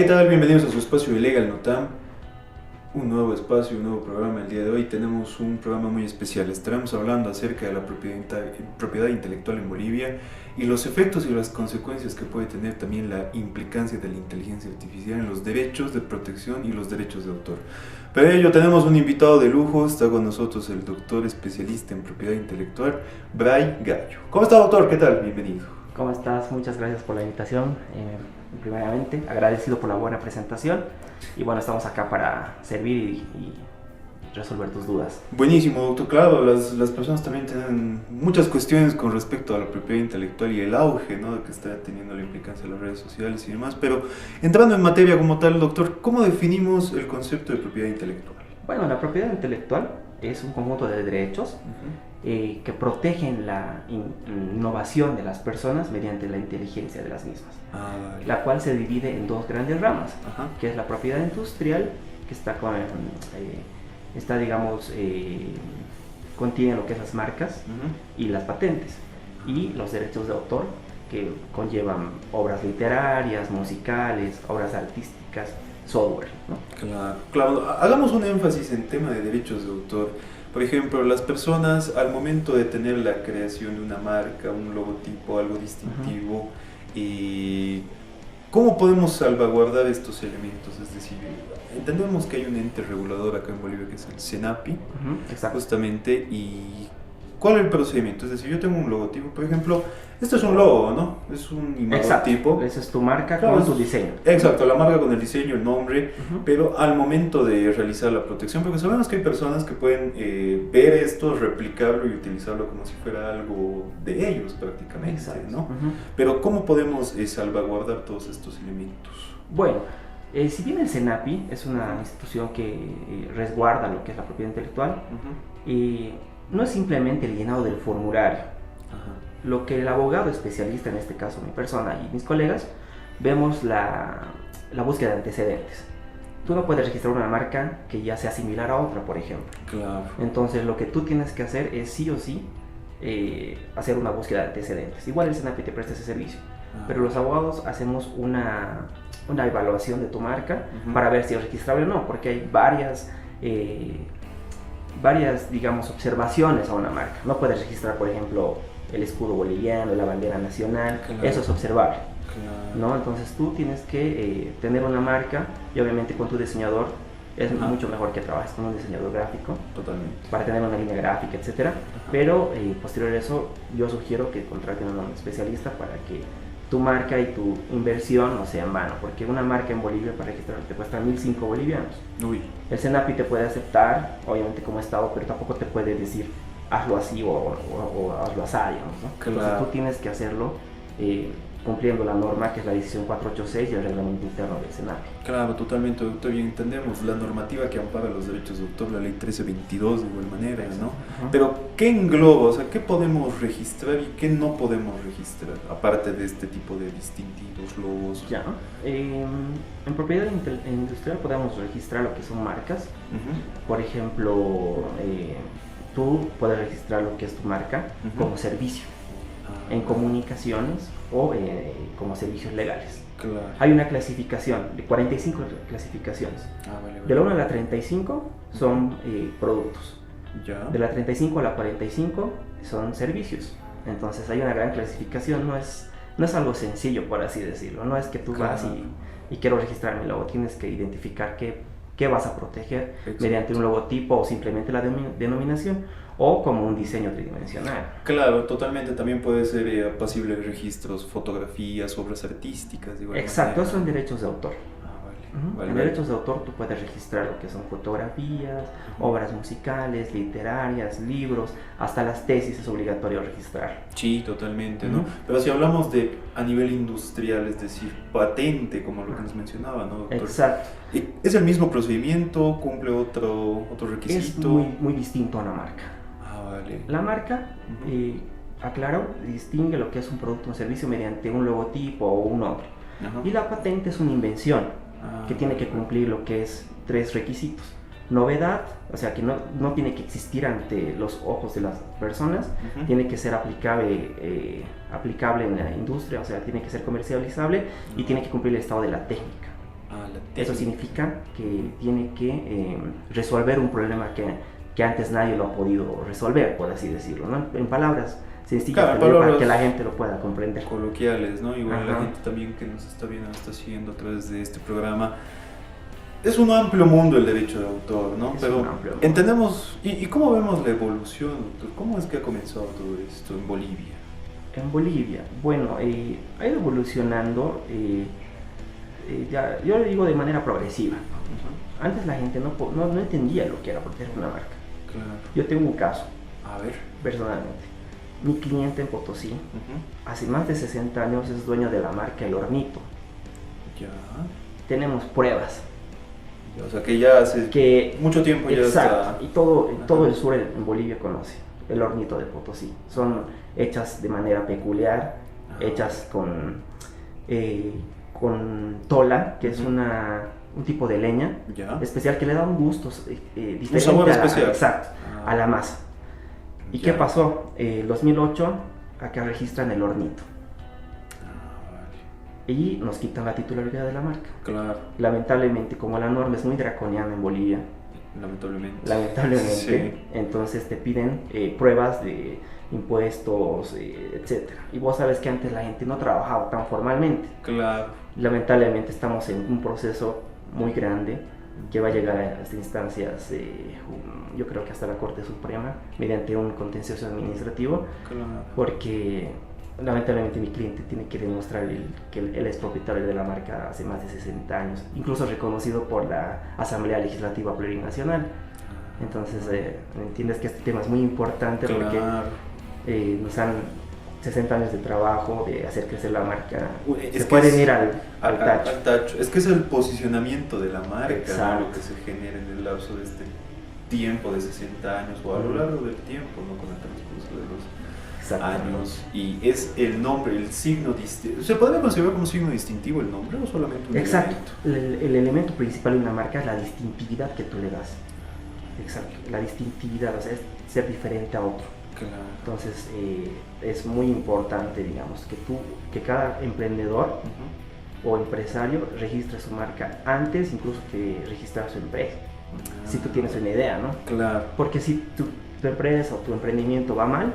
¿qué tal? Bienvenidos a su espacio de Legal Notam. Un nuevo espacio, un nuevo programa. El día de hoy tenemos un programa muy especial. Estaremos hablando acerca de la propiedad intelectual en Bolivia y los efectos y las consecuencias que puede tener también la implicancia de la inteligencia artificial en los derechos de protección y los derechos de autor. Para ello tenemos un invitado de lujo. Está con nosotros el doctor especialista en propiedad intelectual, Bray Gallo. ¿Cómo está, doctor? ¿Qué tal? Bienvenido. ¿Cómo estás? Muchas gracias por la invitación. Primeramente, agradecido por la buena presentación. Y bueno, estamos acá para servir y resolver tus dudas. Buenísimo, doctor. Claro, las personas también tienen muchas cuestiones con respecto a la propiedad intelectual y el auge, ¿no?, que está teniendo la implicancia de las redes sociales y demás. Pero entrando en materia como tal, doctor, ¿cómo definimos el concepto de propiedad intelectual? Bueno, la propiedad intelectual es un conjunto de derechos que protegen la innovación de las personas mediante la inteligencia de las mismas, la cual se divide en dos grandes ramas, que es la propiedad industrial, que contiene lo que es las marcas y las patentes, y los derechos de autor, que conllevan obras literarias, musicales, obras artísticas, software, ¿no? Claro. Hagamos un énfasis en tema de derechos de autor. Por ejemplo, las personas al momento de tener la creación de una marca, un logotipo, algo distintivo, ¿cómo podemos salvaguardar estos elementos? Es decir, entendemos que hay un ente regulador acá en Bolivia que es el SENAPI, justamente, y ¿cuál es el procedimiento? Es decir, yo tengo un logotipo, por ejemplo, esto es un logo, ¿no? Es un imagotipo. Esa es tu marca, claro, con tu diseño. Exacto, la marca con el diseño, el nombre, pero al momento de realizar la protección, porque sabemos que hay personas que pueden ver esto, replicarlo y utilizarlo como si fuera algo de ellos prácticamente, ¿no? Pero ¿cómo podemos salvaguardar todos estos elementos? Bueno, si bien el SENAPI es una institución que resguarda lo que es la propiedad intelectual, no es simplemente el llenado del formulario. Lo que el abogado especialista, en este caso mi persona y mis colegas, vemos la búsqueda de antecedentes. Tú no puedes registrar una marca que ya sea similar a otra, por ejemplo. Claro. Entonces lo que tú tienes que hacer es sí o sí hacer una búsqueda de antecedentes. Igual el SENAPI te presta ese servicio, pero los abogados hacemos una evaluación de tu marca para ver si es registrable o no, porque hay varias, digamos, observaciones a una marca. No puedes registrar, por ejemplo, el escudo boliviano, la bandera nacional, eso es observable, ¿no? Entonces tú tienes que tener una marca, y obviamente con tu diseñador es mucho mejor que trabajes con un diseñador gráfico. Totalmente. Para tener una línea gráfica, etcétera. Pero posterior a eso, yo sugiero que contraten a un especialista para que tu marca y tu inversión no sea en vano, porque una marca en Bolivia para registrar te cuesta 1.005 bolivianos. El SENAPI te puede aceptar, obviamente como Estado, pero tampoco te puede decir hazlo así o hazlo así, ¿no? Entonces tú tienes que hacerlo cumpliendo la norma, que es la decisión 486 y el reglamento interno del SENAPI. Claro, totalmente, doctor, y entendemos la normativa que ampara los derechos de autor, la ley 1322 de igual manera, ¿no? Pero ¿qué engloba? O sea, ¿qué podemos registrar y qué no podemos registrar, aparte de este tipo de distintivos, logos? Ya, en propiedad industrial podemos registrar lo que son marcas. Por ejemplo, tú puedes registrar lo que es tu marca como servicio en comunicaciones o como servicios legales. Hay una clasificación de 45 clasificaciones. De la 1 a la 35 son productos. De la 35 a la 45 son servicios. Entonces hay una gran clasificación, no es algo sencillo, por así decirlo. No es que tú vas y quiero registrar mi logo, tienes que identificar qué vas a proteger mediante un logotipo o simplemente la denominación o como un diseño tridimensional. Claro, totalmente. También puede ser apacible de registros, fotografías, obras artísticas. Exacto, eso en derechos de autor. En derechos de autor tú puedes registrar lo que son fotografías, obras musicales, literarias, libros, hasta las tesis es obligatorio registrar. Sí, totalmente, ¿no? Pero si hablamos de a nivel industrial, es decir, patente, como lo que nos mencionaba, ¿no, doctor? Exacto. ¿Es el mismo procedimiento? ¿Cumple otro requisito? Es muy distinto a una marca. La marca, aclaro, distingue lo que es un producto o un servicio mediante un logotipo o un nombre. Y la patente es una invención que tiene que cumplir lo que es 3 requisitos. Novedad, o sea que no tiene que existir ante los ojos de las personas, tiene que ser aplicable en la industria, o sea tiene que ser comercializable y tiene que cumplir el estado de la técnica. Eso significa que tiene que resolver un problema que antes nadie lo ha podido resolver, por así decirlo, ¿no? En palabras sencillas, para que la gente lo pueda comprender. Coloquiales, ¿no? Igual la gente también que nos está viendo, nos está siguiendo a través de este programa. Es un amplio mundo el derecho de autor, ¿no? Pero entendemos, ¿y cómo vemos la evolución, doctor? ¿Cómo es que ha comenzado todo esto en Bolivia? En Bolivia, bueno, ha ido evolucionando, yo lo digo de manera progresiva. Antes la gente no entendía lo que era proteger una marca. Claro. Yo tengo un caso, a ver, personalmente. Mi cliente en Potosí, hace más de 60 años es dueño de la marca El Hornito. Ya. Tenemos pruebas. O sea que ya hace mucho tiempo ya está. Y todo el sur en Bolivia conoce El Hornito de Potosí. Son hechas de manera peculiar, hechas con tola, que es un tipo de leña especial que le da un gusto diferente, un sabor especial. Exacto, a la masa. ¿Y qué pasó? 2008 acá registran El Hornito. Y nos quitan la titularidad de la marca. Claro. Lamentablemente, como la norma es muy draconiana en Bolivia. Lamentablemente. Sí. Entonces te piden pruebas de impuestos, etcétera. Y vos sabes que antes la gente no trabajaba tan formalmente. Claro. Lamentablemente estamos en un proceso muy grande que va a llegar a las instancias, yo creo que hasta la Corte Suprema, mediante un contencioso administrativo. Claro. Porque lamentablemente mi cliente tiene que demostrar que él es propietario de la marca hace más de 60 años, incluso reconocido por la Asamblea Legislativa Plurinacional. Entonces, entiendes que este tema es muy importante porque nos han 60 años de trabajo, de hacer crecer la marca. Se pueden ir al tacho. Es que es el posicionamiento de la marca, ¿no? Lo que se genera en el lapso de este tiempo de 60 años o a lo largo del tiempo, ¿no? Con el transcurso de los años, y es el nombre, el signo distintivo. ¿Se puede considerar como signo distintivo el nombre o solamente un elemento? El elemento principal de una marca es la distintividad que tú le das. Exacto, la distintividad, o sea, es ser diferente a otro. Claro. Entonces es muy importante, digamos, que cada emprendedor o empresario registre su marca antes incluso que registrar su empresa. Si tú tienes una idea, ¿no? Claro. Porque si tu empresa o tu emprendimiento va mal,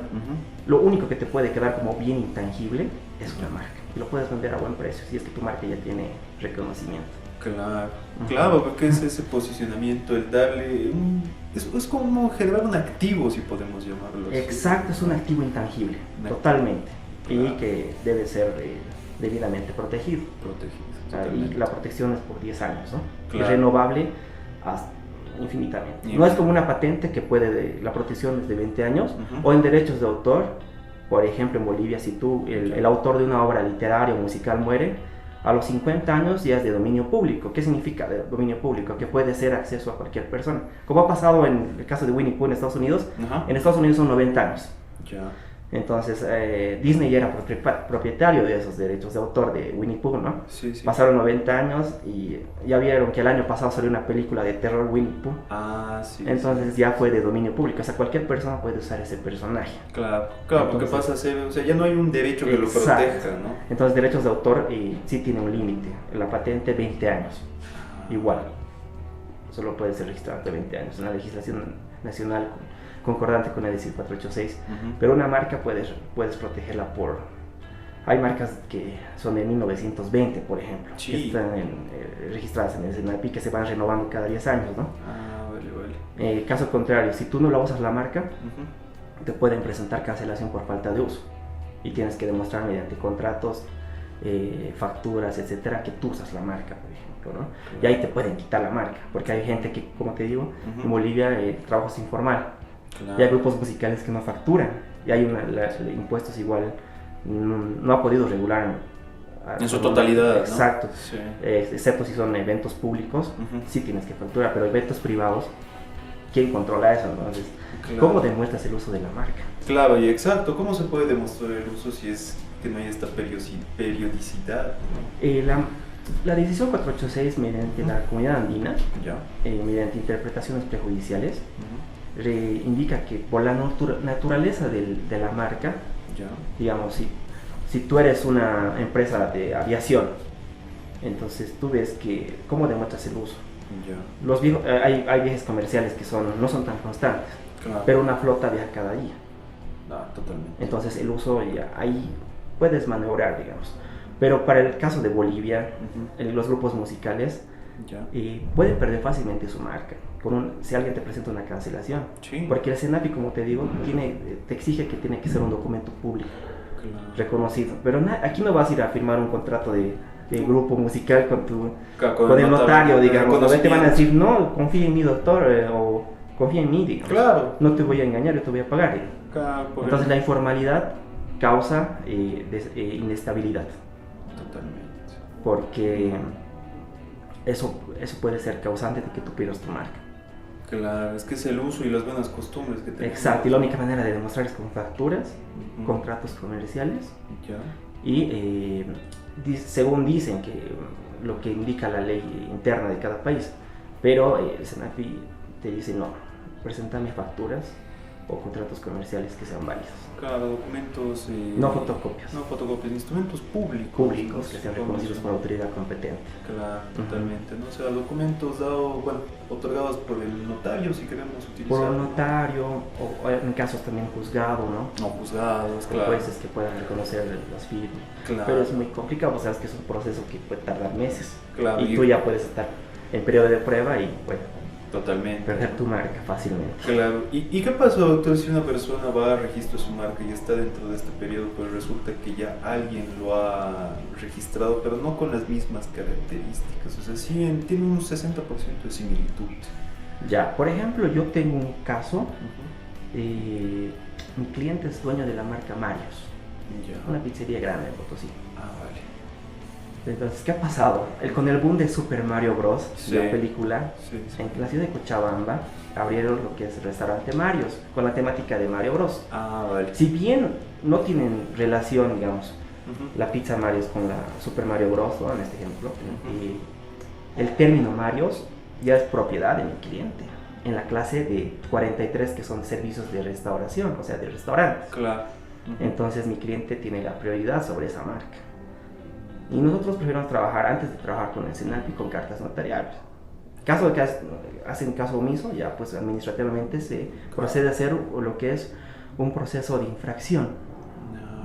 lo único que te puede quedar como bien intangible es una marca. Y lo puedes vender a buen precio si es que tu marca ya tiene reconocimiento. Claro, claro, porque es ese posicionamiento, el darle es como generar un activo, si podemos llamarlo así. Exacto, es un activo intangible, totalmente, claro. Y que debe ser debidamente protegido. Y la protección es por 10 años, ¿no? Claro. Es renovable hasta infinitamente. No es como una patente que la protección es de 20 años, o en derechos de autor, por ejemplo en Bolivia, si el autor de una obra literaria o musical muere, a los 50 años ya es de dominio público. ¿Qué significa de dominio público? Que puede ser acceso a cualquier persona. Como ha pasado en el caso de Winnie Pooh en Estados Unidos, en Estados Unidos son 90 años. Ya. Entonces Disney ya era propietario de esos derechos de autor de Winnie Pooh, ¿no? Sí. Pasaron 90 años y ya vieron que el año pasado salió una película de terror, Winnie Pooh. Sí. Entonces ya fue de dominio público, o sea, cualquier persona puede usar ese personaje. Claro, porque pasa a ser, o sea, ya no hay un derecho que lo proteja, ¿no? Entonces derechos de autor sí tiene un límite, la patente 20 años, igual, solo puede ser registrado de 20 años, una legislación nacional concordante con la ley 486, pero una marca puedes protegerla hay marcas que son de 1920, por ejemplo, que están registradas en el SENAPI, que se van renovando cada 10 años, ¿no? Vale. Caso contrario, si tú no la usas la marca, te pueden presentar cancelación por falta de uso y tienes que demostrar mediante contratos, facturas, etcétera, que tú usas la marca, por ejemplo, ¿no? Y ahí te pueden quitar la marca, porque hay gente que, como te digo, en Bolivia el trabajo es informal. Claro. Y hay grupos musicales que no facturan, y hay impuestos igual no ha podido regular en su totalidad, exacto, ¿no? Sí. Excepto si son eventos públicos, sí tienes que facturar, pero eventos privados, ¿quién controla eso? Entonces, claro. ¿Cómo demuestras el uso de la marca? Claro, y exacto, ¿cómo se puede demostrar el uso si es que no hay esta periodicidad, ¿no? La decisión 486 mediante la Comunidad Andina, mediante interpretaciones prejudiciales, indica que por la naturaleza de la marca, digamos, si tú eres una empresa de aviación Entonces tú ves que cómo demuestras el uso. Ya. Los viejos, hay viajes comerciales que no son tan constantes, Claro. pero una flota viaja cada día. Totalmente. Entonces el uso ya ahí puedes maniobrar, digamos. Pero para el caso de Bolivia, los grupos musicales Ya. pueden perder fácilmente su marca si alguien te presenta una cancelación. Sí. Porque el SENAPI, como te digo, te exige que tiene que ser un documento público, Claro. reconocido. Pero aquí no vas a ir a firmar un contrato de grupo musical Con el el notario, digamos. No te van a reconocimiento. decir, no, confía en mi doctor, o confía en mí, digamos. Claro. No te voy a engañar, yo te voy a pagar. Claro, por Entonces el- la informalidad causa inestabilidad, Totalmente. porque eso puede ser causante de que tú pierdas tu marca. Claro, es que es el uso y las buenas costumbres que tenemos. Exacto, y la única manera de demostrar es con facturas, Ujú. contratos comerciales, Ya. y según dicen que lo que indica la ley interna de cada país, pero el SENAPI te dice no, preséntame facturas o contratos comerciales que sean válidos. Claro, documentos. No fotocopias. No fotocopias, instrumentos públicos. Públicos que sean Vamos, reconocidos por autoridad competente. Claro, totalmente. ¿No? O sea, documentos otorgados por el notario, si queremos utilizar. Por un notario, o en casos también juzgado, ¿no? No juzgados, Con claro. jueces que puedan reconocer las firmas. Claro. Pero es muy complicado, o sea, es que es un proceso que puede tardar meses. Claro, Y tú ya puedes estar en periodo de prueba y, bueno, Totalmente. perder tu marca fácilmente. Claro. ¿Y qué pasa, doctor, si una persona va a registro de su marca y está dentro de este periodo, pues resulta que ya alguien lo ha registrado, pero no con las mismas características? O sea, sí tiene un 60% de similitud. Ya, por ejemplo, yo tengo un caso, mi cliente es dueño de la marca Marios, Ya. una pizzería grande en Potosí. Vale. Entonces, ¿qué ha pasado? Con el boom de Super Mario Bros., Sí. la película, Sí, sí. en la ciudad de Cochabamba abrieron lo que es el restaurante Marios, con la temática de Mario Bros. Vale. Si bien no tienen relación, digamos, Ujú. la pizza Marios con la Super Mario Bros., ¿no? En este ejemplo, el término Marios ya es propiedad de mi cliente, en la clase de 43, que son servicios de restauración, o sea, de restaurantes. Claro. Ujú. Entonces mi cliente tiene la prioridad sobre esa marca. Y nosotros preferimos trabajar, antes de trabajar con el SENAPI, con cartas notariales. Caso de que hacen caso omiso, ya pues administrativamente se procede a hacer lo que es un proceso de infracción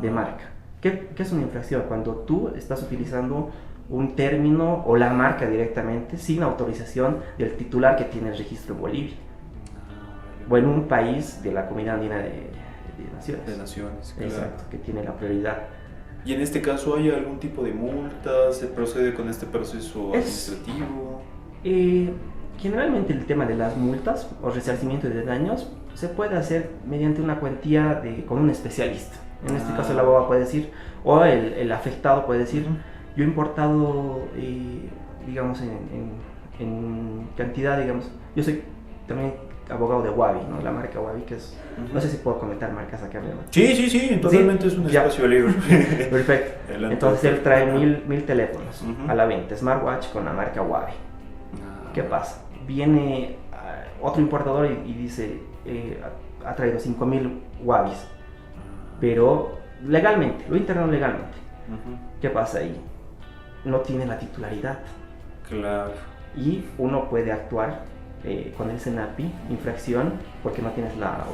de marca. ¿Qué es una infracción? Cuando tú estás utilizando un término o la marca directamente sin autorización del titular que tiene el registro en Bolivia o en un país de la Comunidad Andina de Naciones. De naciones, claro. Exacto, que tiene la prioridad. ¿Y en este caso hay algún tipo de multa? ¿Se procede con este proceso administrativo? Generalmente el tema de las multas o resarcimiento de daños se puede hacer mediante una cuantía con un especialista. En este caso el abogado puede decir, o el afectado puede decir, yo he importado, digamos, en cantidad, digamos, yo soy también abogado de Wabi, ¿no? La marca Wabi, que es, no sé si puedo comentar marcas acá, ¿verdad? Sí, totalmente es un ya. espacio libre. Perfecto. Adelante. Entonces él trae 1000 teléfonos Ujú. a la venta, smartwatch con la marca Wabi. ¿Qué pasa? Viene otro importador y dice, ha traído 5000 Wabis, pero legalmente, lo interno legalmente. ¿Qué pasa ahí? No tiene la titularidad. Claro. Y uno puede actuar con el SENAPI, infracción, porque no tienes la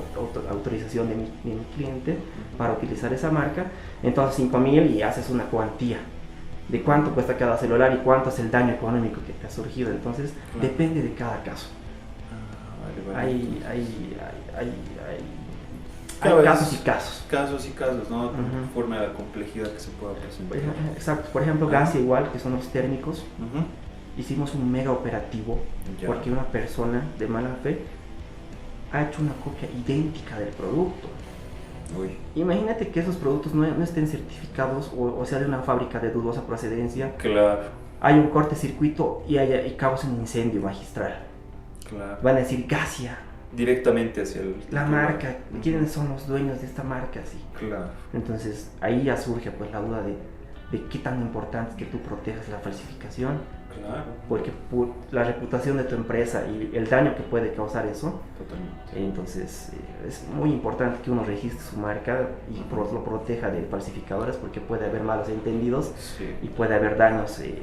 autorización de mi cliente para utilizar esa marca. Entonces 5000 y haces una cuantía de cuánto cuesta cada celular y cuánto es el daño económico que te ha surgido. Entonces depende de cada caso. Vale. Hay Claro, casos y casos. Casos y casos, ¿no? Conforme a la complejidad que se pueda presentar. Exacto. Por ejemplo, gas igual, que son los térmicos. Ujú. Hicimos un mega operativo Ya. porque una persona de mala fe ha hecho una copia idéntica del producto. Uy. Imagínate que esos productos no estén certificados o sea de una fábrica de dudosa procedencia. Claro. Hay un cortocircuito y causa un incendio magistral. Claro. Van a decir Gasia, Directamente hacia el... la marca, ¿quiénes son los dueños de esta marca? Sí. Claro. Entonces ahí ya surge pues la duda de qué tan importante es que tú protejas la falsificación, Claro. porque por la reputación de tu empresa y el daño que puede causar eso, Totalmente. entonces es muy importante que uno registre su marca y lo proteja de falsificadores, porque puede haber malos entendidos Sí. y puede haber daños y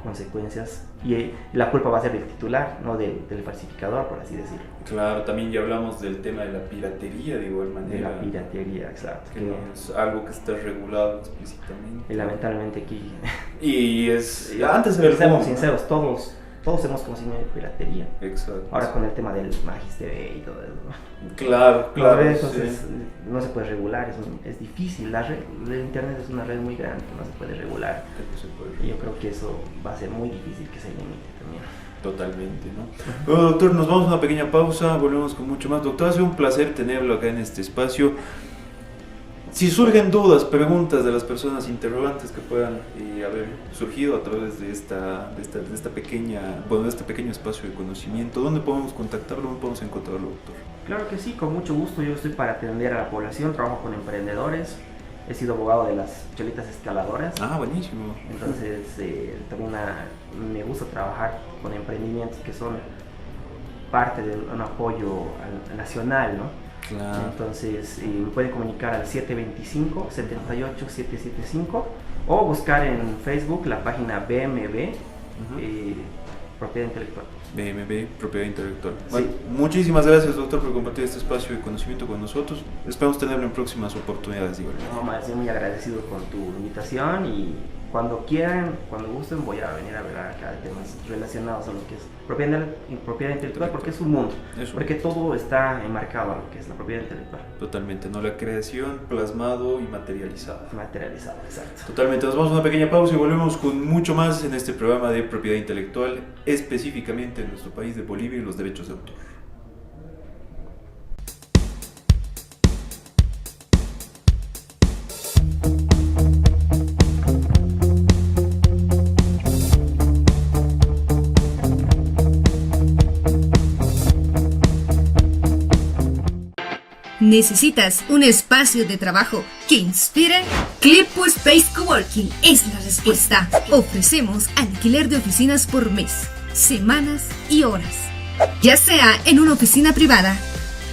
consecuencias y la culpa va a ser del titular, no del falsificador, por así decirlo. Claro, también ya hablamos del tema de la piratería de igual manera. De la piratería, exacto. Que no es algo que está regulado explícitamente. Y lamentablemente aquí... Y es... Antes era el seamos boom, sinceros, todos hemos conocido piratería. Exacto. Ahora con el tema del Magis TV y todo eso. Claro. Entonces sí. No se puede regular, es difícil. La internet es una red muy grande que no se puede regular. Y yo creo que eso va a ser muy difícil que se limite también. Totalmente, ¿no? Bueno, doctor, nos vamos a una pequeña pausa, volvemos con mucho más. Doctor, ha sido un placer tenerlo acá en este espacio. Si surgen dudas, preguntas de las personas interrogantes que puedan haber surgido a través de este pequeño espacio de conocimiento, ¿dónde podemos contactarlo? ¿Dónde podemos encontrarlo, doctor? Claro que sí, con mucho gusto. Yo estoy para atender a la población, trabajo con emprendedores, he sido abogado de las cholitas escaladoras. Ah, buenísimo. Entonces también me gusta trabajar con emprendimientos que son parte de un apoyo nacional, ¿no? Claro. Entonces me pueden comunicar al 725-78775 o buscar en Facebook la página BMB, Propiedad Intelectual. BMB, Propiedad Intelectual. Sí. Bueno, muchísimas gracias, doctor, por compartir este espacio de conocimiento con nosotros. Esperamos tenerlo en próximas oportunidades. No, más, estoy muy agradecido con tu invitación y cuando quieran, cuando gusten, voy a venir a ver acá temas relacionados a lo que es propiedad intelectual, porque es un mundo, porque todo está enmarcado a lo que es la propiedad intelectual. Totalmente, ¿no? La creación, plasmado y materializado. Materializado, exacto. Totalmente, nos vamos a una pequeña pausa y volvemos con mucho más en este programa de propiedad intelectual, específicamente en nuestro país de Bolivia y los derechos de autor. ¿Necesitas un espacio de trabajo que inspire? Clipo Space Coworking es la respuesta. Ofrecemos alquiler de oficinas por mes, semanas y horas. Ya sea en una oficina privada,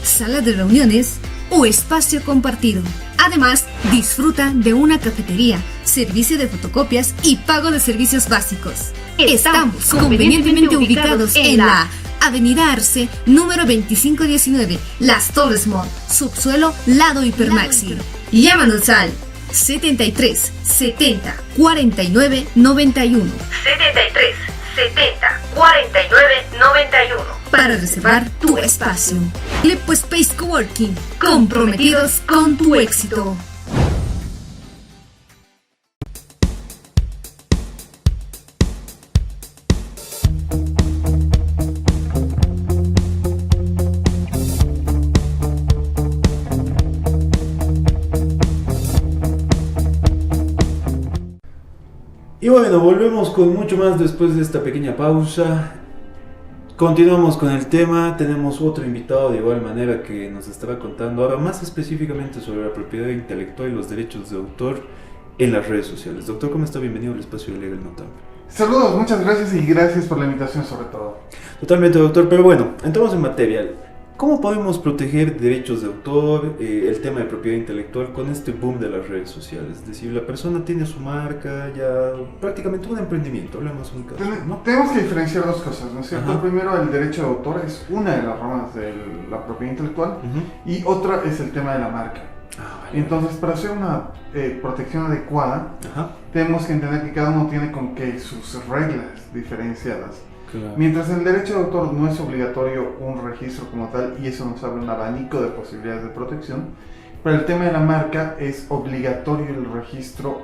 sala de reuniones o espacio compartido. Además, disfruta de una cafetería, servicio de fotocopias y pago de servicios básicos. Estamos convenientemente ubicados en la Avenida Arce, número 2519, Las Torres Mall, subsuelo Lado Hipermaxi. Llámanos al 73 70 49 91. 73 70 49 91 para reservar tu espacio. Clipo Space Coworking, comprometidos con tu éxito. Y bueno, volvemos con mucho más después de esta pequeña pausa. Continuamos con el tema, tenemos otro invitado de igual manera que nos estará contando ahora más específicamente sobre la propiedad intelectual y los derechos de autor en las redes sociales. Doctor, ¿cómo está? Bienvenido al espacio de Legal Notable. Saludos, muchas gracias y gracias por la invitación sobre todo. Totalmente, doctor, pero bueno, entramos en materia. ¿Cómo podemos proteger derechos de autor, el tema de propiedad intelectual con este boom de las redes sociales? Es decir, la persona tiene su marca, ya prácticamente un emprendimiento, hablamos un caso, ¿no? Tenemos que diferenciar dos cosas, ¿no es cierto? Ajá. Primero, el derecho de autor es una de las ramas de la propiedad intelectual y otra es el tema de la marca. Vale. Entonces, para hacer una protección adecuada, tenemos que entender que cada uno tiene con que sus reglas diferenciadas. Claro. Mientras en el derecho de autor no es obligatorio un registro como tal, y eso nos abre un abanico de posibilidades de protección, para el tema de la marca es obligatorio el registro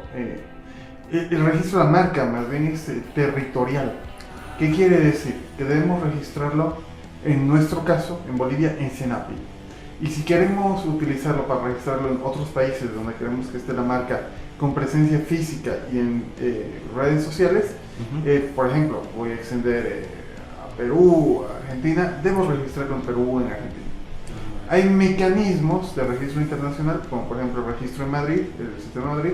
de la marca, más bien es territorial. ¿Qué quiere decir? Que debemos registrarlo, en nuestro caso, en Bolivia, en Senapi. Y si queremos utilizarlo para registrarlo en otros países donde queremos que esté la marca con presencia física y en redes sociales, por ejemplo, voy a extender a Perú, a Argentina, debo registrarlo en Perú o en Argentina. Hay mecanismos de registro internacional, como por ejemplo el registro en Madrid, el sistema de Madrid,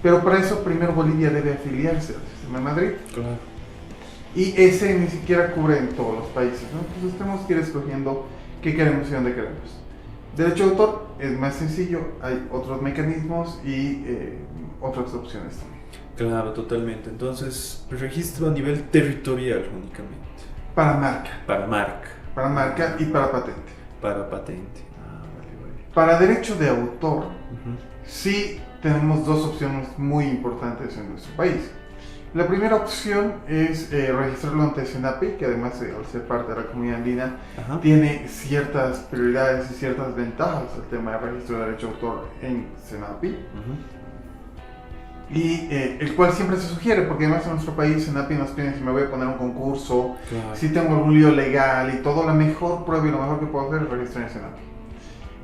pero para eso primero Bolivia debe afiliarse al sistema de Madrid. Claro. Y ese ni siquiera cubre en todos los países, ¿no? Entonces tenemos que ir escogiendo qué queremos y dónde queremos. Derecho de autor es más sencillo, hay otros mecanismos y otras opciones también. Claro, totalmente. Entonces, registro a nivel territorial únicamente. Para marca. Para marca. Para marca y para patente. Para patente. Vale. Para derecho de autor, Ujú. sí tenemos dos opciones muy importantes en nuestro país. La primera opción es registrarlo ante Senapi, que además al ser parte de la comunidad andina Ajá. tiene ciertas prioridades y ciertas ventajas el tema de registro de derecho de autor en Senapi. Ujú. Y el cual siempre se sugiere, porque además en nuestro país Senapi nos pide si me voy a poner un concurso, Claro. si tengo algún lío legal y todo, la mejor prueba y lo mejor que puedo hacer es registrar en Senapi.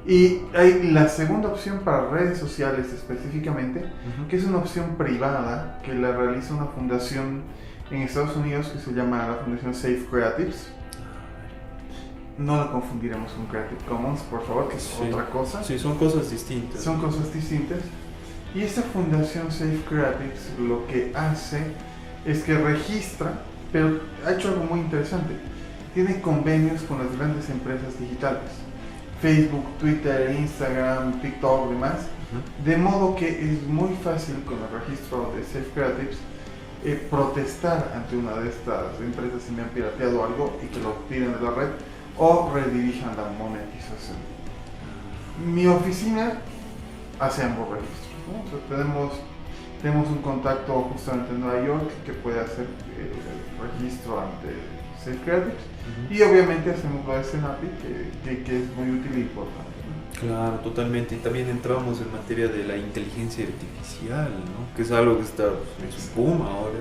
Y hay la segunda opción para redes sociales específicamente, Ujú. que es una opción privada que la realiza una fundación en Estados Unidos que se llama la Fundación Safe Creatives. No la confundiremos con Creative Commons, por favor, que es Sí. otra cosa. Sí, son cosas distintas. Son cosas distintas. Y esta fundación Safe Creatives lo que hace es que registra, pero ha hecho algo muy interesante. Tiene convenios con las grandes empresas digitales. Facebook, Twitter, Instagram, TikTok, demás. Ujú. De modo que es muy fácil con el registro de Safe Creatives protestar ante una de estas empresas si me han pirateado algo y que lo tiren de la red o redirijan la monetización. Mi oficina hace ambos registros, ¿no? O sea, tenemos un contacto justamente en Nueva York que puede hacer el registro ante Safe Creatives. Ujú. Y obviamente hacemos lo de Senapi, que es muy útil e importante, ¿no? Claro, totalmente. Y también entramos en materia de la inteligencia artificial, ¿no? Que es algo que está en su boom ahora.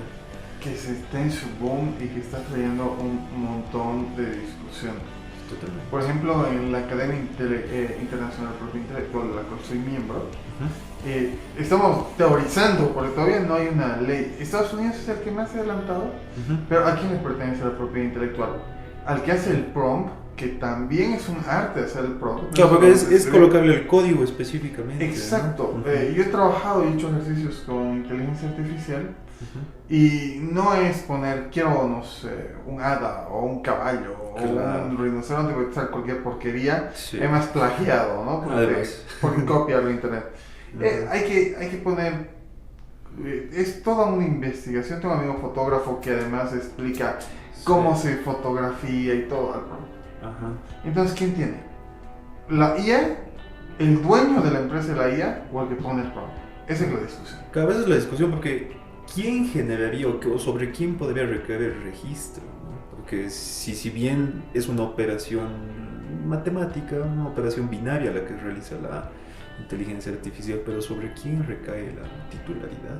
Que se está en su boom y que está trayendo un montón de discusión. Totalmente. Por ejemplo, en la Academia Internacional de Propiedad Intelectual, de la cual soy miembro, Ujú. estamos teorizando, porque todavía no hay una ley. Estados Unidos es el que más se ha adelantado, Ujú. pero ¿a quién le pertenece la propiedad intelectual? Al que hace el prompt, que también es un arte hacer el prompt. Claro, porque es escribir. colocarle el código específicamente. Exacto. ¿no? Ujú. Yo he trabajado y he hecho ejercicios con inteligencia artificial Ujú. y no es poner, quiero, no sé, un hada o un caballo Claro. o un rinoceronte, voy a echar cualquier porquería. Sí. Además plagiado, ¿no? Además. Porque copiarlo de internet. Ujú. Hay que poner... es toda una investigación. Tengo un amigo fotógrafo que además explica cómo Sí. se fotografía y todo. Ajá. Entonces, ¿quién tiene? ¿La IA? ¿El dueño de la empresa de la IA? ¿O el que pone el prompt? Esa es la discusión. Cada vez es la discusión porque ¿quién generaría o sobre quién podría recaer el registro? ¿No? Porque si bien es una operación matemática, una operación binaria la que realiza la inteligencia artificial, pero ¿sobre quién recae la titularidad?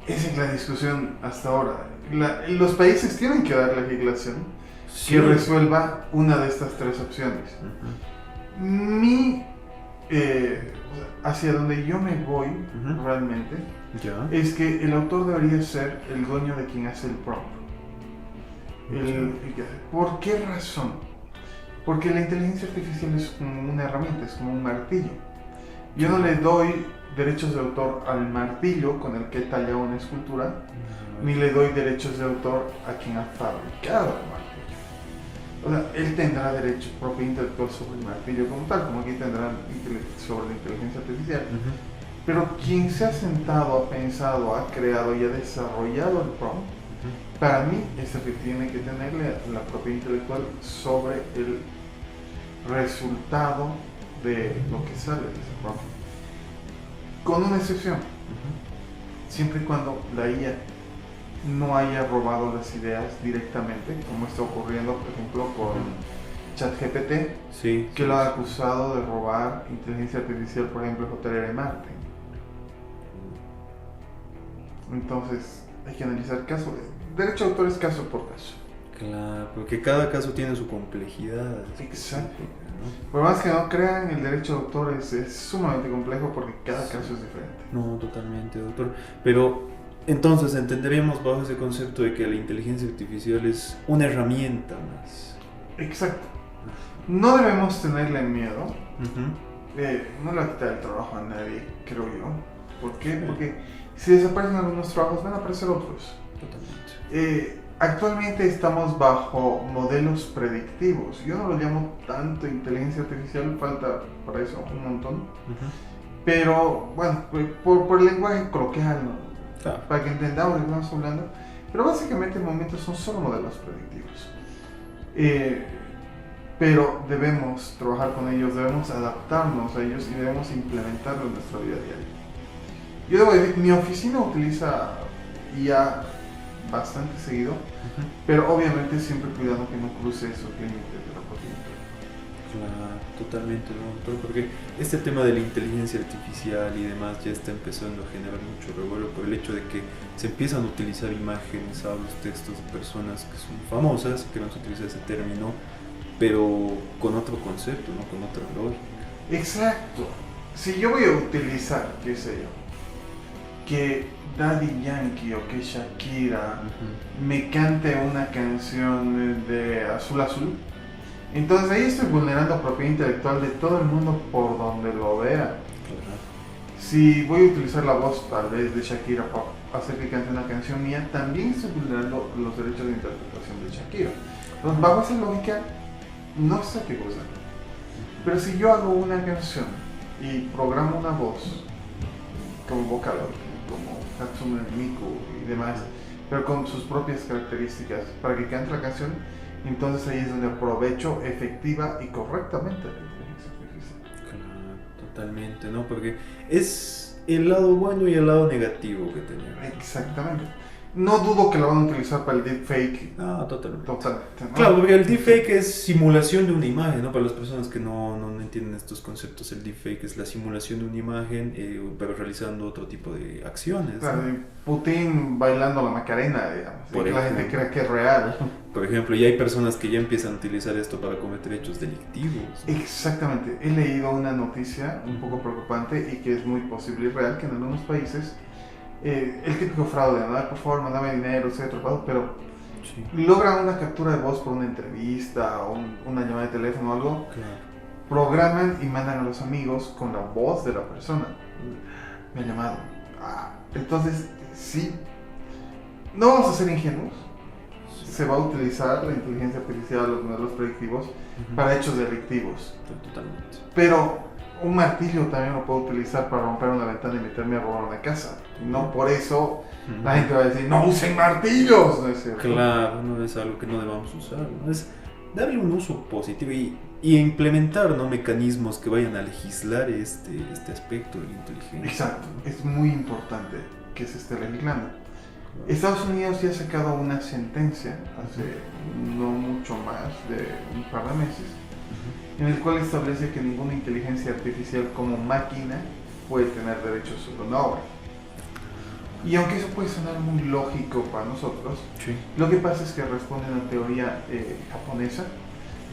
Esa es la discusión hasta ahora. Los países tienen que dar legislación Sí. que resuelva una de estas tres opciones. Ujú. Hacia donde yo me voy Ujú. realmente Ya. es que el autor debería ser el dueño de quien hace el prompt. ¿Por qué razón? Porque la inteligencia artificial es como una herramienta, es como un martillo. Yo no le doy derechos de autor al martillo con el que he tallado una escultura, ni le doy derechos de autor a quien ha fabricado el martillo. O sea, él tendrá derecho propio intelectual sobre el martillo como tal, como aquí tendrán sobre la inteligencia artificial. Ujú. Pero quien se ha sentado, ha pensado, ha creado y ha desarrollado el prompt, Ujú. para mí es el que tiene que tenerle la propiedad intelectual sobre el resultado de lo que sale de ese prompt. Con una excepción, Ujú. siempre y cuando la IA no haya robado las ideas directamente, como está ocurriendo, por ejemplo, con ChatGPT, Sí. que lo ha acusado de robar inteligencia artificial, por ejemplo, JRR Martin. Entonces, hay que analizar caso. Derecho de autor es caso por caso. Claro, porque cada caso tiene su complejidad. Exacto. ¿No? Por más que no crean, el derecho de autor es sumamente complejo porque cada caso es diferente. No, totalmente, doctor. Pero entonces entenderíamos bajo ese concepto de que la inteligencia artificial es una herramienta más. Exacto. No debemos tenerle miedo. Ujú. No le va a quitar el trabajo a nadie, creo yo. ¿Por qué? Porque si desaparecen algunos trabajos, van a aparecer otros. Totalmente. Actualmente estamos bajo modelos predictivos. Yo no lo llamo tanto inteligencia artificial, falta para eso un montón. Ujú. Pero bueno, por el lenguaje coloquial, ¿no? Claro. Para que entendamos de qué estamos hablando. Pero básicamente en momentos son solo modelos predictivos. Pero debemos trabajar con ellos, debemos adaptarnos a ellos y debemos implementarlo en nuestra vida diaria. Yo debo decir, mi oficina utiliza IA bastante seguido, pero obviamente siempre cuidando que no cruce esos límites de la propia integridad. Claro, totalmente, ¿no, doctor? Porque este tema de la inteligencia artificial y demás ya está empezando a generar mucho revuelo por el hecho de que se empiezan a utilizar imágenes, audios, textos de personas que son famosas, que no se utiliza ese término, pero con otro concepto, ¿no? Con otra lógica. Exacto. Si yo voy a utilizar, qué sé yo, que Daddy Yankee o que Shakira me cante una canción de Azul Azul, entonces ahí estoy vulnerando propiedad intelectual de todo el mundo por donde lo vea. Si voy a utilizar la voz tal vez de Shakira para hacer que cante una canción mía, también estoy vulnerando los derechos de interpretación de Shakira. Entonces, bajo esa lógica, no sé qué cosa. Pero si yo hago una canción y programo una voz como Vocaloid, como Hatsune Miku y demás, pero con sus propias características para que cante la canción, entonces ahí es donde aprovecho efectiva y correctamente la inteligencia artificial. Claro, totalmente, ¿no? Porque es el lado bueno y el lado negativo que tenemos. Exactamente. No dudo que lo van a utilizar para el deepfake. Ah, totalmente. Totalmente, ¿no? Claro, porque el deepfake es simulación de una imagen, ¿no? Para las personas que no entienden estos conceptos, el deepfake es la simulación de una imagen, pero realizando otro tipo de acciones, ¿no? Claro, Putin bailando la Macarena, digamos, Por y que la ejemplo. gente cree que es real. Por ejemplo, y hay personas que ya empiezan a utilizar esto para cometer hechos delictivos, ¿no? Exactamente. He leído una noticia un poco preocupante y que es muy posible y real que en algunos países el típico fraude, ¿no? Por favor, mándame dinero, soy atrapado, pero Sí, logran una captura de voz por una entrevista o una llamada de teléfono o algo, claro. programan y mandan a los amigos con la voz de la persona. Me ha llamado. Entonces, sí, no vamos a ser ingenuos. Se va a utilizar la inteligencia artificial, los modelos predictivos, para hechos delictivos. Totalmente. Pero un martillo también lo puedo utilizar para romper una ventana y meterme a robar una casa. No por eso la gente va a decir, no usen martillos, ¿no es cierto? Claro, no es algo que no debamos usar, ¿no? Es darle un uso positivo y implementar, ¿no? Mecanismos que vayan a legislar este aspecto de la inteligencia. Exacto, es muy importante que se esté legislando. Estados Unidos ya ha sacado una sentencia hace no mucho más de un par de meses, en el cual establece que ninguna inteligencia artificial como máquina puede tener derechos sobre una obra. Y aunque eso puede sonar muy lógico para nosotros, Sí. lo que pasa es que responde a una teoría japonesa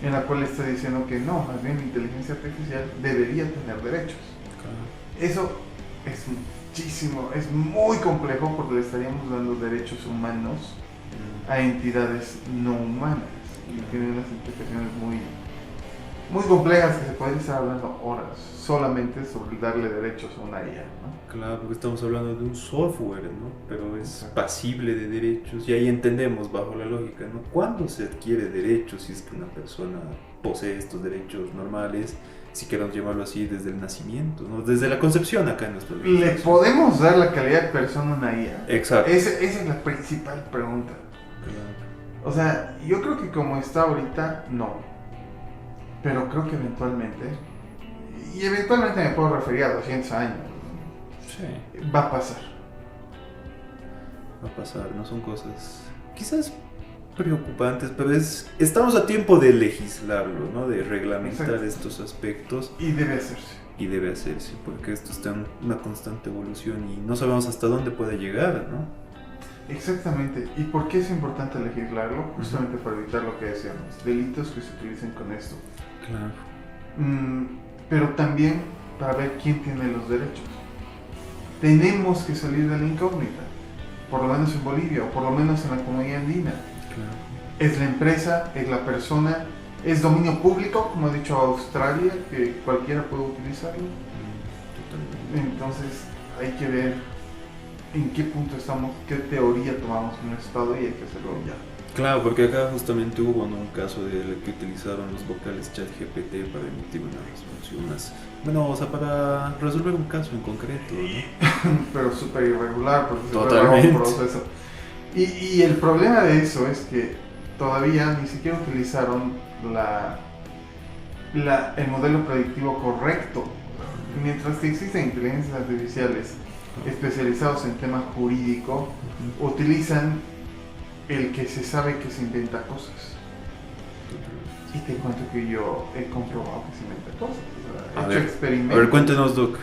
en la cual está diciendo que no, más bien la inteligencia artificial debería tener derechos. Claro. Eso es muchísimo, es muy complejo porque le estaríamos dando derechos humanos a entidades no humanas y tiene unas implicaciones muy complejas que se podría estar hablando horas solamente sobre darle derechos a una IA, ¿no? Claro, porque estamos hablando de un software, ¿no? Pero es pasible de derechos y ahí entendemos bajo la lógica, ¿no? ¿Cuándo se adquiere derechos si es que una persona posee estos derechos normales, si queremos llamarlo así, desde el nacimiento, ¿no? Desde la concepción acá en nuestro país? ¿Le podemos dar la calidad de persona a una IA? Exacto. Esa es la principal pregunta. Claro. O sea, yo creo que como está ahorita, no. Pero creo que eventualmente, y eventualmente me puedo referir a 200 años, Sí, va a pasar. va a pasar, no son cosas quizás preocupantes, pero estamos a tiempo de legislarlo, ¿no? De reglamentar Exacto. estos aspectos Y debe hacerse. y debe hacerse, porque esto está en una constante evolución y no sabemos hasta dónde puede llegar, ¿no? Exactamente. ¿Y por qué es importante legislarlo? Justamente para evitar lo que decíamos, delitos que se utilicen con esto. Claro. Pero también para ver quién tiene los derechos. Tenemos que salir de la incógnita, por lo menos en Bolivia o por lo menos en la comunidad andina. Claro. Es la empresa, es la persona, es dominio público, como ha dicho Australia, que cualquiera puede utilizarlo. Totalmente. Entonces hay que ver en qué punto estamos, qué teoría tomamos en un estado y hay que hacerlo ya. Claro, porque acá justamente hubo, ¿no?, un caso de que utilizaron los vocales ChatGPT para emitir unas resoluciones. Bueno, o sea, para resolver un caso en concreto, ¿no? Pero súper irregular, porque Totalmente. se lleva un proceso. Y el problema de eso es que todavía ni siquiera utilizaron el modelo predictivo correcto. Mientras que existen inteligencias artificiales especializados en tema jurídico, utilizan el que se sabe que se inventa cosas. Y te cuento que yo he comprobado que se inventa cosas. O sea, he hecho experimentos. A ver, cuéntenos, Doc.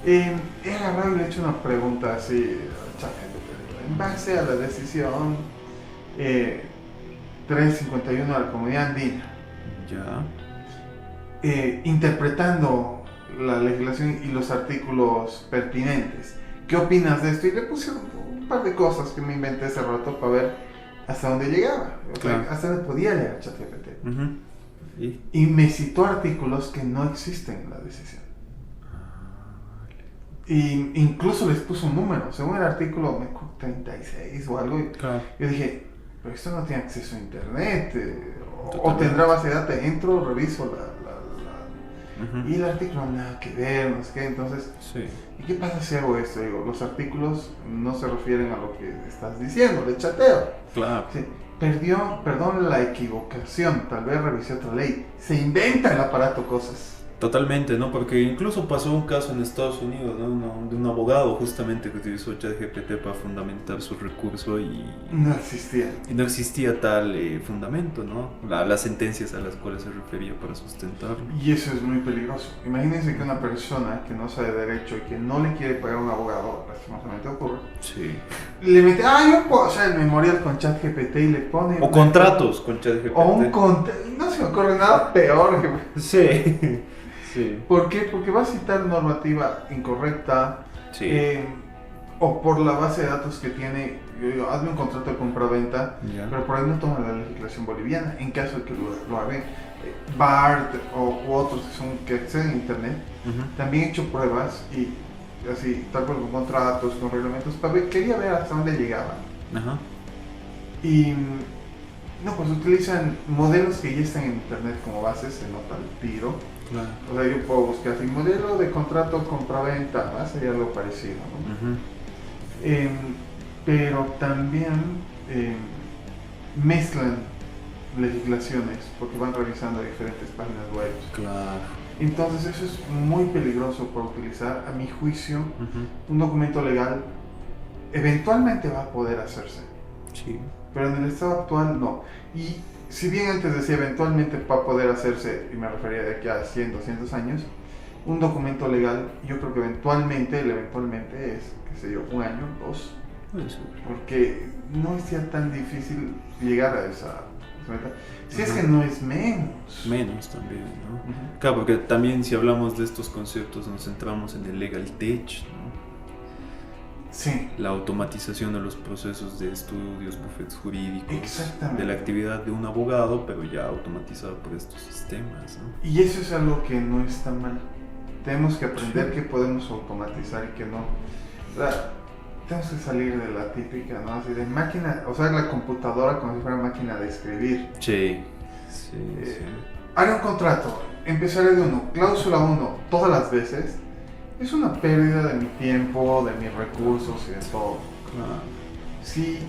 He agarrado y le he hecho una pregunta así, en base a la decisión 351 de la Comunidad Andina, Ya. Interpretando la legislación y los artículos pertinentes. ¿Qué opinas de esto? Y le puse un par de cosas que me inventé hace rato para ver hasta dónde llegaba, Claro. hasta dónde podía llegar ChatGPT. Uh-huh. Y me citó artículos que no existen en la decisión. Y incluso les puso un número, según el artículo 36 o algo. Claro. Yo dije, pero esto no tiene acceso a internet, o Totalmente. tendrá base de datos, entro, reviso Uh-huh. y el artículo nada que ver, no sé qué. Entonces, Sí. ¿y qué pasa si hago esto? Digo, los artículos no se refieren a lo que estás diciendo, le chateo. Claro. Sí, perdón la equivocación, tal vez revisé otra ley. Se inventa el aparato cosas. Totalmente, ¿no? Porque incluso pasó un caso en Estados Unidos, ¿no? De un abogado justamente que utilizó ChatGPT para fundamentar su recurso y No existía. no existía tal fundamento, ¿no? Las sentencias a las cuales se refería para sustentarlo. Y eso es muy peligroso. Imagínense que una persona que no sabe derecho y que no le quiere pagar a un abogado, lastimosamente ocurre, Sí. le mete, yo puedo hacer el memorial con ChatGPT y le pone... O contratos con ChatGPT. O un no se me ocurre nada peor que... Sí. Sí. ¿Por qué? Porque va a citar normativa incorrecta, Sí. o por la base de datos que tiene. Yo digo, hazme un contrato de compra-venta, Ya. pero por ahí no toma la legislación boliviana, en caso de que lo haga. BART u otros que acceden a internet, Ujú. también he hecho pruebas y así, tal cual con contratos, con reglamentos, quería ver hasta dónde llegaban. Ajá. Y no, pues utilizan modelos que ya están en internet como bases, se nota el tiro. Claro. O sea, yo puedo buscar así, modelo de contrato compra-venta, ¿no? Sería algo parecido, ¿no? Ujú. Pero también mezclan legislaciones porque van revisando diferentes páginas web. Claro. Entonces eso es muy peligroso por utilizar. A mi juicio, Ujú. un documento legal eventualmente va a poder hacerse, Sí. pero en el estado actual no. Y si bien antes decía eventualmente va a poder hacerse, y me refería de aquí a 100, 200 años, un documento legal, yo creo que eventualmente, el eventualmente es, qué sé yo, un año, 2, Puede ser. porque no es ya tan difícil llegar a esa meta. Si es Ujú. que no es menos. Menos también, ¿no? Ujú. Claro, porque también si hablamos de estos conceptos nos centramos en el legal tech, ¿no? Sí, La automatización de los procesos de estudios, bufetes jurídicos, exactamente. de la actividad de un abogado, pero ya automatizado por estos sistemas, ¿no? Y eso es algo que no está mal. Tenemos que aprender Sí. que podemos automatizar y que no. O sea, tenemos que salir de la típica, ¿no? Así de máquina, o sea, la computadora como si fuera máquina de escribir. Sí, sí, Haré un contrato, empezaré de 1, cláusula 1, todas las veces. Es una pérdida de mi tiempo, de mis recursos y de todo. Claro. Sí,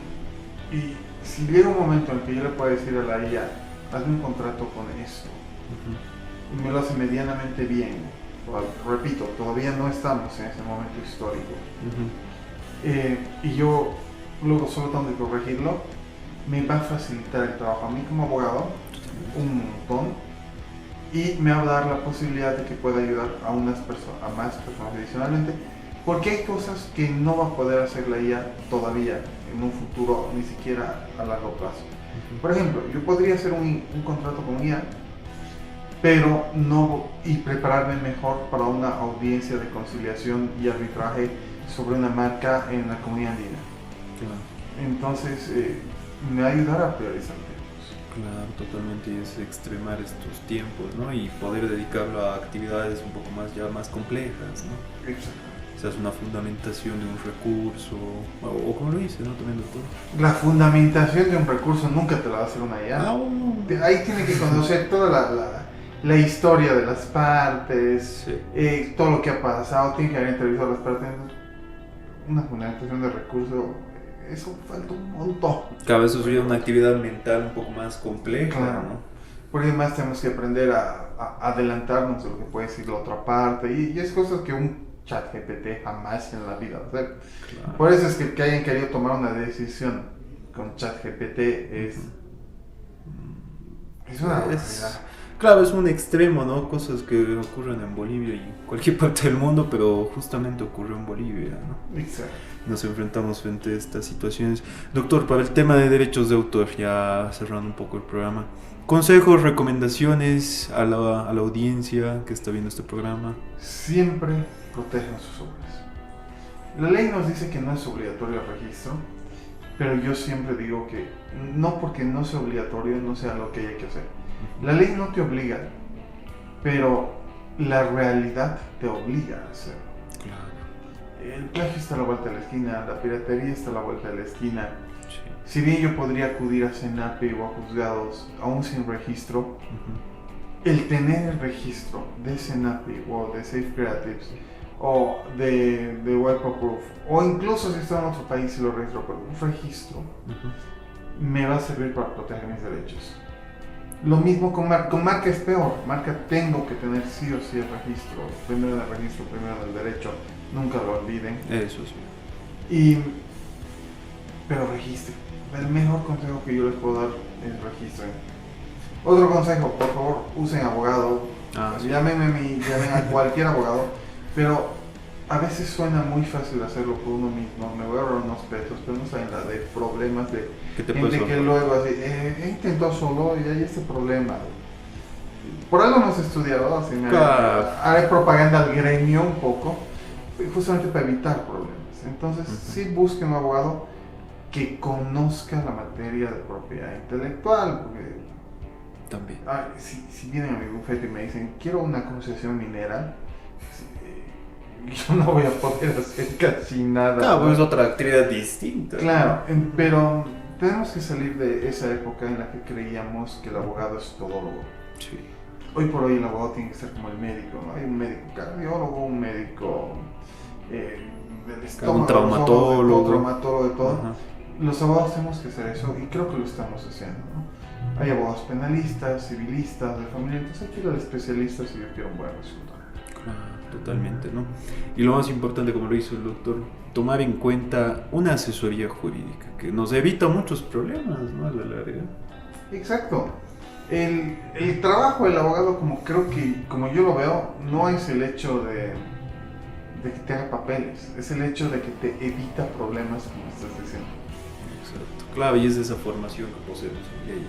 y si llega un momento en el que yo le puedo decir a la IA, hazme un contrato con esto, Ujú. y me lo hace medianamente bien, repito, todavía no estamos en ese momento histórico, Ujú. y yo luego solo tengo que corregirlo, me va a facilitar el trabajo a mí como abogado un montón, y me va a dar la posibilidad de que pueda ayudar a más personas adicionalmente, porque hay cosas que no va a poder hacer la IA todavía en un futuro, ni siquiera a largo plazo. Por ejemplo, yo podría hacer un contrato con IA, pero no, y prepararme mejor para una audiencia de conciliación y arbitraje sobre una marca en la comunidad andina. Claro. Entonces, me va a ayudar a priorizar tiempos. Claro, totalmente, y es extremar estos tiempos, ¿no? Y poder dedicarlo a actividades un poco más complejas, ¿no? Exacto. quizás una fundamentación de un recurso, o como lo dice, ¿no? También, doctor. La fundamentación de un recurso nunca te la va a hacer una IA. Ahí tiene que conocer toda la historia de las partes, sí. Todo lo que ha pasado, tiene que haber entrevistado a las partes. Una fundamentación de recurso, eso falta un montón. Cada vez sería una actividad mental un poco más compleja, claro, ¿no? Porque además tenemos que aprender a adelantarnos de lo que puede decir la otra parte, y es cosas que un chat GPT jamás en la vida va a hacer. Claro. Por eso es que hayan querido tomar una decisión con chat GPT es una realidad. Claro, es un extremo, ¿no? Cosas que ocurren en Bolivia y en cualquier parte del mundo, pero justamente ocurrió en Bolivia, ¿no? Exacto. Nos enfrentamos frente a estas situaciones. Doctor, para el tema de derechos de autor, ya cerrando un poco el programa, consejos, recomendaciones a la audiencia que está viendo este programa. Siempre protejan sus obras. La ley nos dice que no es obligatorio el registro, pero yo siempre digo que no porque no sea obligatorio no sea lo que hay que hacer. La ley no te obliga, pero la realidad te obliga a hacerlo. Claro. El plagio está a la vuelta de la esquina, la piratería está a la vuelta de la esquina. Sí. Si bien yo podría acudir a SENAPE o a juzgados, aún sin registro, el tener el registro de SENAPE o de Safe Creatives o de Wipeproof, o incluso si estoy en otro país y lo registro, pero un registro me va a servir para proteger mis derechos. Lo mismo con marca es peor. Marca tengo que tener sí o sí el registro. Primero en el registro, primero en el derecho. Nunca lo olviden. Eso sí. Pero registren. El mejor consejo que yo les puedo dar es registren. Otro consejo, por favor, usen abogado. Sí. Llamen a cualquier abogado. Pero a veces suena muy fácil hacerlo por uno mismo. Me voy a ahorrar unos pesos, pero no saben la de problemas de gente que luego así, intentó solo y hay este problema. Por algo hemos estudiado, así haré propaganda al gremio un poco, justamente para evitar problemas. Entonces, sí busquen un abogado que conozca la materia de propiedad intelectual, porque también. Si vienen a mi bufete y me dicen, quiero una concesión minera, yo no voy a poder hacer casi nada. Claro, pues es otra actividad distinta. Claro, pero tenemos que salir de esa época en la que creíamos que el abogado es todólogo. Sí. Hoy por hoy el abogado tiene que ser como el médico, ¿no? Hay un médico cardiólogo, un médico del estómago, un traumatólogo, de todo. Los abogados tenemos que hacer eso y creo que lo estamos haciendo, ¿no? Hay abogados penalistas, civilistas, de familia, entonces hay que ir al especialista si yo quiero un buen resultado. Claro. Totalmente, ¿no? Y lo más importante, como lo hizo el doctor, tomar en cuenta una asesoría jurídica que nos evita muchos problemas, ¿no? A la larga. Exacto. El trabajo del abogado, como yo lo veo, no es el hecho de que te haga papeles, es el hecho de que te evita problemas, como estás diciendo. Exacto. Claro, y es esa formación que poseemos en ella.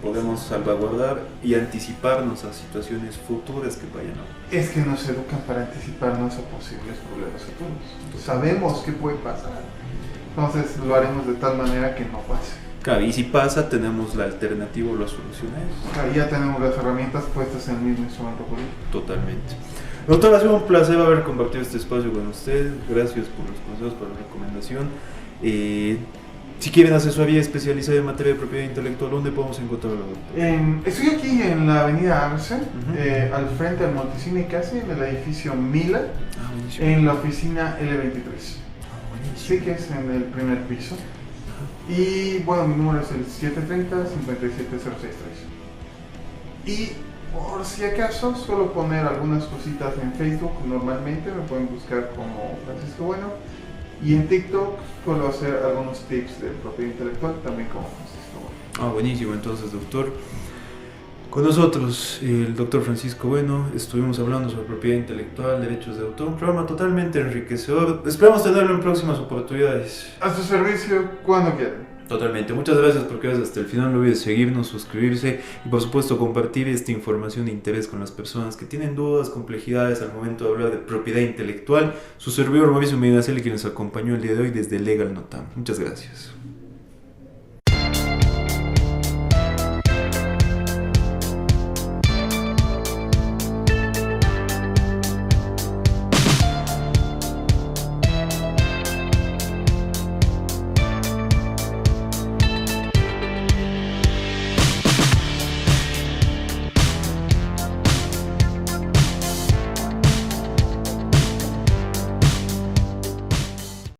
Podemos salvaguardar y anticiparnos a situaciones futuras que vayan a... Es que nos educan para anticiparnos a posibles problemas futuros. Sabemos qué puede pasar. Entonces lo haremos de tal manera que no pase. Claro, y si pasa, tenemos la alternativa o la solución a eso. Claro, ya tenemos las herramientas puestas en el mismo instrumento político. Totalmente. Doctor, ha sido un placer haber compartido este espacio con usted. Gracias por los consejos, por la recomendación. Si quieren asesoría especializada en materia de propiedad intelectual, ¿dónde podemos encontrarlo, doctor? Estoy aquí en la avenida Arce, al frente del Multicine casi, en el edificio Mila, en la oficina L23. Sí, que es en el primer piso. Y bueno, mi número es el 730-57063. Y por si acaso, suelo poner algunas cositas en Facebook, normalmente me pueden buscar como Francisco Bueno. Y en TikTok puedo hacer algunos tips de propiedad intelectual también como Francisco Bueno. Buenísimo, entonces, doctor. Con nosotros, el doctor Francisco Bueno, estuvimos hablando sobre propiedad intelectual, derechos de autor, un programa totalmente enriquecedor. Esperamos tenerlo en próximas oportunidades. A su servicio cuando quieran. Totalmente. Muchas gracias por quedarse hasta el final. No olvides seguirnos, suscribirse y por supuesto compartir esta información de interés con las personas que tienen dudas, complejidades al momento de hablar de propiedad intelectual. Su servidor Mauricio Medinaceli, quien nos acompañó el día de hoy desde Legal Notam. Muchas gracias.